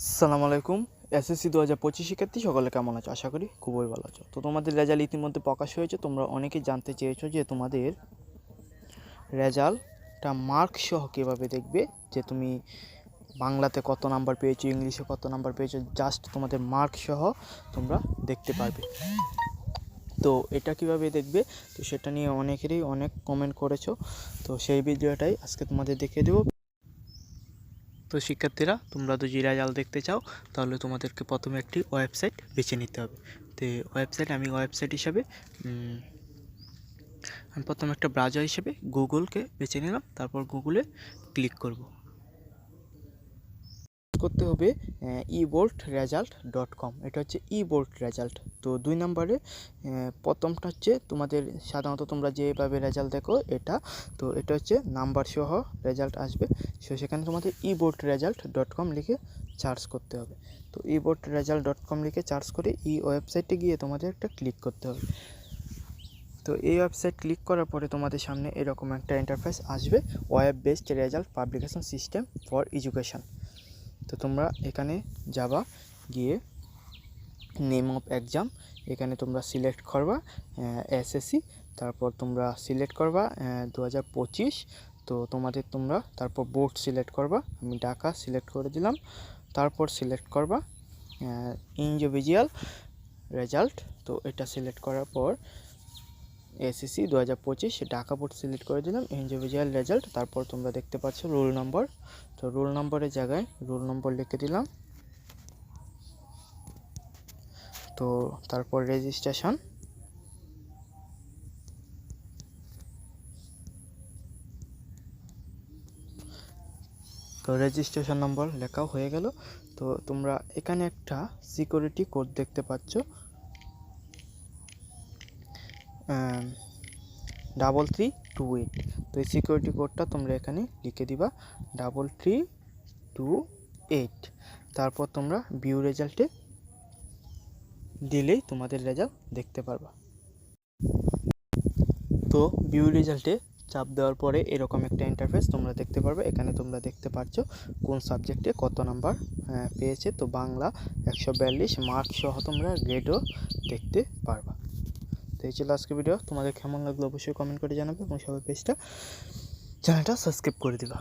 আসসালামু আলাইকুম। এসএসসি 2025 শিক্ষার্থী সকলে কেমন আছো? আশা করি খুবই ভালো আছো। তো তোমাদের রেজাল্ট ইতিমধ্যে প্রকাশ হয়েছে। তোমরা অনেকেই জানতে চেয়েছো যে তোমাদের রেজাল্টটা মার্ক সহ কীভাবে দেখবে, যে তুমি বাংলাতে কত নাম্বার পেয়েছো, ইংলিশে কত নাম্বার পেয়েছো, জাস্ট তোমাদের মার্ক সহ তোমরা দেখতে পারবে। তো এটা কিভাবে দেখবে, তো সেটা নিয়ে অনেকেরই অনেক কমেন্ট করেছো। তো সেই ভিডিওটাই আজকে তোমাদের দেখিয়ে দেবো। তো শিক্ষার্থীরা, তোমরা যদি রেজাল্ট দেখতে চাও তাহলে তোমাদেরকে প্রথমে একটি ওয়েবসাইট বেছে নিতে হবে। তো আমি ওয়েবসাইট হিসাবে আমি প্রথমে একটা ব্রাউজার হিসেবে গুগলকে বেছে নিলাম। তারপর গুগলে ক্লিক করব। করতে হবে eboltresult.com। এটা হচ্ছে eBolt রেজাল্ট। তো 2 নম্বরে প্রথমটা হচ্ছে তোমাদের সাধারণত তোমরা যেভাবে রেজাল্ট দেখো এটা, তো এটা হচ্ছে নাম্বার সহ রেজাল্ট আসবে। সেখানে তোমাদের eboltresult.com লিখে সার্চ করতে হবে। তো eboltresult.com লিখে সার্চ করে এই ওয়েবসাইটে গিয়ে তোমাদের একটা ক্লিক করতে হবে। তো এই ওয়েবসাইট ক্লিক করার পরে তোমাদের সামনে এরকম একটা ইন্টারফেস আসবে, web based result publication system for education. তো তোমরা এখানে যাবা, গিয়ে নেম অফ এক্সাম এখানে তোমরা সিলেক্ট করবা এসএসসি। তারপর তোমরা সিলেক্ট করবা 2025। তো তোমরা তারপর বোর্ড সিলেক্ট করবা। আমি ঢাকা সিলেক্ট করে দিলাম। তারপর সিলেক্ট করবা ইন্ডিভিজুয়াল রেজাল্ট। তো এটা সিলেক্ট করার পর এসএসসি 2025 ঢাকা বোর্ড সিলেক্ট করে দিলাম, ইন্ডিভিজুয়াল রেজাল্ট। তারপর তোমরা দেখতে পাচ্ছ রোল নম্বর। তো রোল নম্বরের জায়গায় রোল নম্বর লিখে দিলাম। তো তারপর রেজিস্ট্রেশন। তো রেজিস্ট্রেশন নম্বর লেখাও হয়ে গেল। তো তোমরা এখানে একটা সিকিউরিটি কোড দেখতে পাচ্ছ, 3328। তো এই সিকিউরিটি কোডটা তোমরা এখানে লিখে দিবা 3328। তারপর তোমরা ভিউ রেজাল্টে দিলেই তোমাদের রেজাল্ট দেখতে পারবা। তো ভিউ রেজাল্টে চাপ দেওয়ার পরে এরকম একটা ইন্টারফেস তোমরা দেখতে পারবে। এখানে তোমরা দেখতে পাচ্ছ কোন সাবজেক্টে কত নাম্বার পেয়েছে। তো বাংলা 142 মার্ক সহ তোমরা গ্রেডও দেখতে পারবা। তো এই ছিল আজকে ভিডিও। তোমাদের কেমন লাগলো অবশ্যই কমেন্ট করে জানাবে এবং সবাই চ্যানেলটা সাবস্ক্রাইব করে দিবা।